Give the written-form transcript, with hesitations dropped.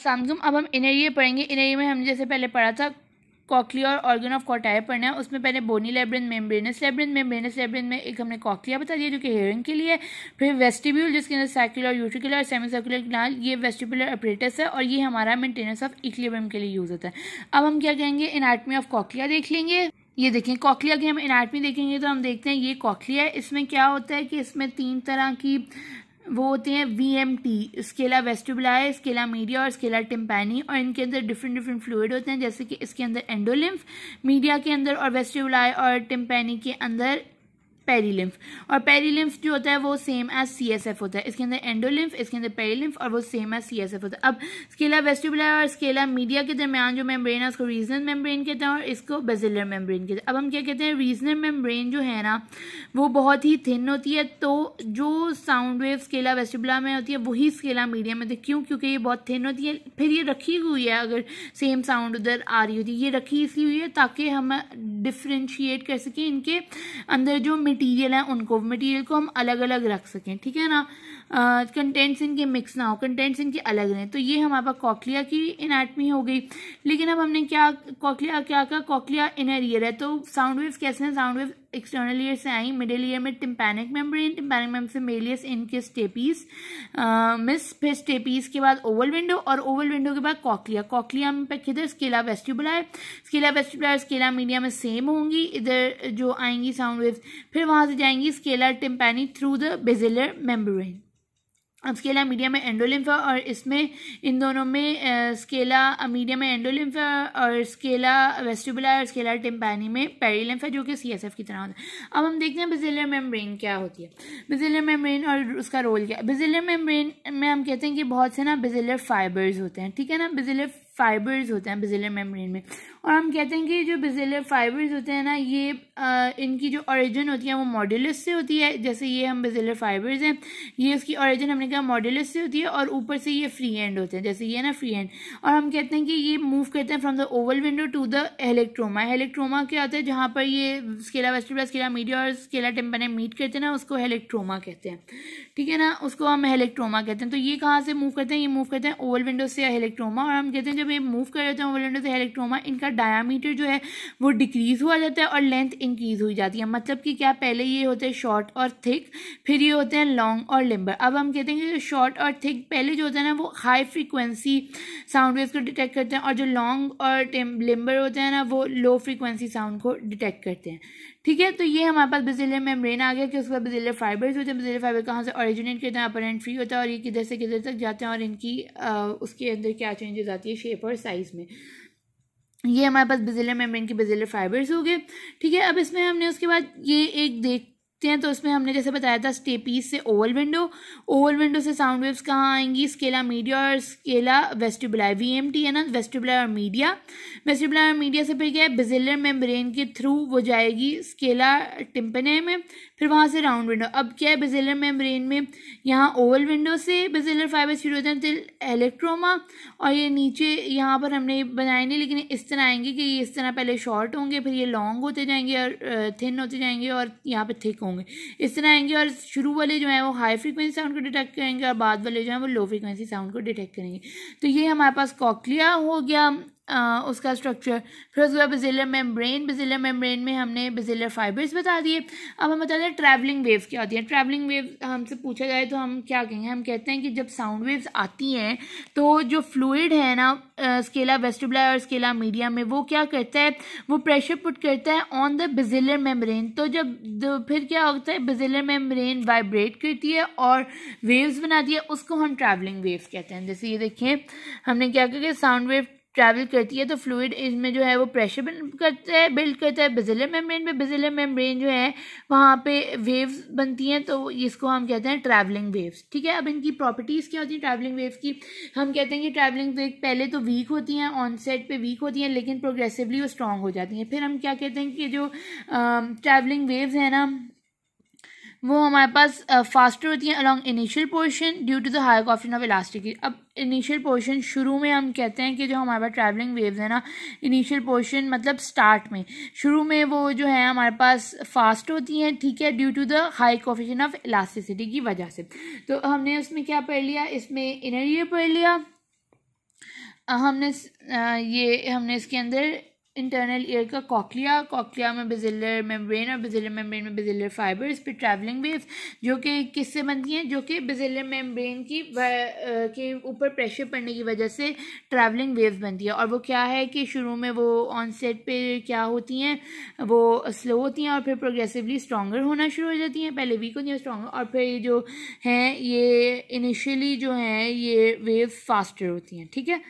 Samsung अब हम inner ear पढ़ेंगे। इनर ईयर में हमने जैसे पहले पढ़ा था कॉक्लिया और ऑर्गन ऑफ कॉटायर पढ़ना है। उसमें पहले बोनी लेब्रिन, मेम्ब्रेनस लेब्रिन में एक हमने कॉक्लिया बता दिया जो कि हेयरिंग के लिए। फिर वेस्टिब्यूल जिसके अंदर सर्कुलर, यूट्रिकुलर, सेमी सर्कुलर कैनाल, ये वेस्टिबुलर अपरेटस है और ये हमारा मेंटेनेंस ऑफ इक्विलिब्रियम के लिए यूज होता है। अब हम क्या कहेंगे, एनाटॉमी ऑफ कॉक्लिया देख लेंगे। ये देखें कॉक्लिया की हम एनाटॉमी देखेंगे तो हम देखते हैं ये कॉक्लिया है। इसमें क्या होता है कि इसमें 3 तरह की वो होते हैं VMT, स्केला वेस्टिबुलार, स्केला मीडिया और स्केला टिम्पैनी, और इनके अंदर डिफरेंट फ्लूइड होते हैं। जैसे कि इसके अंदर एंडोलिम्फ, मीडिया के अंदर और वेस्टिबुलार और टिम्पैनी के अंदर पेरीलिम्फ, और पेरीलिम्फ जो होता है वो सेम एज CSF होता है। इसके अंदर एंडोलिम्फ, इसके अंदर पेरीलिम्फ और वो सेम एज CSF होता है। अब स्केला वेस्टिबुलर और स्केला मीडिया के दरमियान जो मेम्ब्रेन है उसको रीजनल मेम्ब्रेन कहते हैं और इसको बेसिलर मेम्ब्रेन कहते हैं। अब हम क्या कहते हैं, रीजनल मेम्ब्रेन जो है ना वो बहुत ही थिन होती है, तो जो साउंड वेव स्केला वेस्टिबुलर में होती है वही स्केला मीडिया में होती है। क्यों? क्योंकि ये बहुत थिन होती है। फिर ये रखी हुई है, अगर सेम साउंड उधर आ रही होती है, ये रखी इसलिए हुई है ताकि हम डिफ्रेंशिएट कर सकें इनके अंदर जो मटेरियल है उनको, मटेरियल को हम अलग अलग रख सकें, ठीक है ना। कंटेंट्स इनके मिक्स ना हो, कंटेंट्स इनके अलग रहें। तो ये हमारे पास कॉक्लिया की एनाटॉमी हो गई। लेकिन अब हमने क्या कहा, कॉक्लिया इनर ईयर है। तो साउंड वेव्स कैसे हैं, साउंड वेव एक्सटर्नल ईयर से आई, मिडिल ईयर में टिम्पैनिक मेम्ब्रेन से मेलियस इनके स्टेपीज, फिर स्टेपीज के बाद ओवल विंडो और ओवल विंडो के बाद कॉक्लिया पे किधर स्केला वेस्टिबुलर, स्केला मीडिया में सेम होंगी, इधर जो आएंगी साउंड वेव्स, फिर वहां से जाएंगी scala tympani through the basilar membrane. अब स्केला मीडिया में एंडोलिम्फ है और इसमें इन दोनों में स्केला मीडिया में एंडोलिम्फ है और स्केला वेस्टिबुलर और स्केला टिम्पैनी में पेरीलिम्फ है जो कि CSF की तरह होता है। अब हम देखते हैं बेसिलर मेम्ब्रेन क्या होती है, बेसिलर मेम्ब्रेन और उसका रोल क्या है। बेसिलर मेम्ब्रेन में हम कहते हैं कि बहुत से ना बेसिलर फाइबर्स होते हैं, ठीक है ना, बेसिलर फाइबर्स होते हैं बेसिलर मेम्ब्रेन में। और हम कहते हैं कि जो बेसिलर फाइबर्स होते हैं ना ये इनकी जो ओरिजिन होती है वो मॉड्यूलस से होती है। जैसे ये हम बेसिलर फाइबर्स हैं, ये उसकी ओरिजिन हमने कहा मॉड्यूलस से होती है और ऊपर से ये फ्री एंड होते हैं, जैसे ये ना फ्री एंड। और हम कहते हैं कि ये मूव करते हैं from the oval window to the helicotrema. Helicotrema क्या होता है, जहाँ पर ये स्केला वेस्टिबुलर, स्केला मीडिया और स्केला टिम्पैनी मीट करते हैं ना उसको हेलिक्ट्रोमा कहते हैं, ठीक है ना, उसको हम हेलिक्ट्रोमा कहते हैं। तो ये कहाँ से मूव करते हैं, ये मूव करते हैं ओवल विंडो से हेलिक्ट्रोमा। और हम कहते हैं जब ये मूव कर रहे थे ओवल विंडो से हेलिक्ट्रोमा, इनका डायामीटर जो है वो डिक्रीज हुआ जाता है और लेंथ इंक्रीज हुई जाती है। मतलब कि क्या, पहले ये होते हैं शॉर्ट और थिक, फिर ये होते हैं लॉन्ग और लिम्बर। अब हम कहते हैं कि जो शॉर्ट और थिक पहले जो होता है ना वो हाई फ्रीक्वेंसी साउंड वेव्स को डिटेक्ट करते हैं और जो लॉन्ग और लिम्बर होते हैं ना वो लो फ्रीक्वेंसी साउंड को डिटेक्ट करते हैं, ठीक है। तो ये हमारे पास बेसिलर मेम्ब्रेन आ गया कि उसके बाद बेसिलर फाइबर्स होते हैं। बेसिलर फाइबर कहाँ से ओरिजिनेट करते हैं, अपर एंड फ्री होता है और ये किधर से किधर तक जाते हैं और इनकी उसके अंदर क्या चेंजेस आती है शेप और साइज में। ये हमारे पास बेसिलर मेम्ब्रेन के बेसिलर फाइबर्स हो गए, ठीक है। अब इसमें हमने उसके बाद ये एक देखते हैं, तो इसमें हमने जैसे बताया था स्टेपीज से ओवल विंडो से साउंड वेव्स कहाँ आएंगी, स्केला मीडिया और स्केला वेस्टिबुलर, VMT है ना, वेस्टिबुलर और मीडिया से फिर क्या है बेसिलर मेम्ब्रेन के थ्रू वो जाएगी स्केला टिम्पैनी में, फिर वहाँ से राउंड विंडो। अब क्या है बेसिलर मेम्ब्रेन में, यहाँ ओवल विंडो से बेसिलर फाइबर शुरू होते हैं टिल हेलिक्ट्रोमा, और ये नीचे यहाँ पर हमने बनाए नहीं लेकिन इस तरह आएंगे कि ये इस तरह पहले शॉर्ट होंगे, फिर ये लॉन्ग होते जाएंगे और थिन होते जाएंगे और यहाँ पे थिक होंगे, इस तरह आएंगे। और शुरू वाले जो है वो हाई फ्रीक्वेंसी साउंड को डिटेक्ट करेंगे और बाद वाले जो है वो लो फ्रीक्वेंसी साउंड को डिटेक्ट करेंगे। तो ये हमारे पास कॉक्लिया हो गया उसका स्ट्रक्चर। फिर उसके बाद बेसिलर मेम्ब्रेन में हमने बेसिलर फाइबर्स बता दिए। अब हम बताते हैं ट्रैवलिंग वेव्स क्या होती है। ट्रैवलिंग वेव हमसे पूछा जाए तो हम क्या कहेंगे, हम कहते हैं कि जब साउंड वेव्स आती हैं तो जो फ्लूइड है ना स्केला वेस्टिबुलर और स्केला मीडिया में, वो क्या करता है, वो प्रेशर पुट करता है ऑन द बेसिलर मेम्ब्रेन। तो जब फिर क्या होता है, बेसिलर मेम्ब्रेन वाइब्रेट करती है और वेव्स बनाती है, उसको हम ट्रैवलिंग वेव्स कहते हैं। जैसे ये देखिए हमने क्या किया, साउंड वेव ट्रैवल करती है तो फ्लूइड इसमें जो है वो प्रेशर बिल्ड करता है बेसिलर मेम्ब्रेन पे। बेसिलर मेम्ब्रेन जो है वहाँ पे वेव्स बनती हैं, तो इसको हम कहते हैं ट्रैवलिंग वेव्स, ठीक है। अब इनकी प्रॉपर्टीज़ क्या होती है ट्रैवलिंग वेव्स की, हम कहते हैं कि ट्रैवलिंग वेव पहले तो वीक होती हैं, ऑनसेट पे वीक होती हैं, लेकिन प्रोग्रेसिवली वो स्ट्रॉन्ग हो जाती हैं। फिर हम क्या कहते हैं कि जो ट्रैवलिंग वेव्स हैं ना वो हमारे पास फास्टर होती हैं along initial portion due to the higher coefficient of elasticity. अब इनिशियल पोर्शन शुरू में हम कहते हैं कि जो हमारे पास ट्रैवलिंग वेव्स है ना, इनिशियल पोर्शन मतलब स्टार्ट में, शुरू में वो जो है हमारे पास फास्ट होती हैं, ठीक है, due to the high coefficient of elasticity की वजह से। तो हमने उसमें क्या पढ़ लिया, इसमें इनर ईयर पढ़ लिया, हमने इसके अंदर इंटरनल ईयर का कॉकलिया में बेसिलर मेम्ब्रेन और बेसिलर मेम्ब्रेन में बेसिलर फाइबर, इस पर ट्रैवलिंग वेव्स जो कि किससे बनती हैं, जो कि बेसिलर मेम्ब्रेन की के ऊपर प्रेशर पड़ने की वजह से ट्रैवलिंग वेव्स बनती है। और वो क्या है कि शुरू में वो ऑनसेट पे क्या होती हैं, वो स्लो होती हैं और फिर प्रोग्रेसिवली स्ट्रॉन्गर होना शुरू हो जाती हैं, पहले वीक होती हैं स्ट्रॉन्गर, और फिर जो हैं ये इनिशियली जो हैं ये वेव्स फास्टर होती हैं। ठीक है।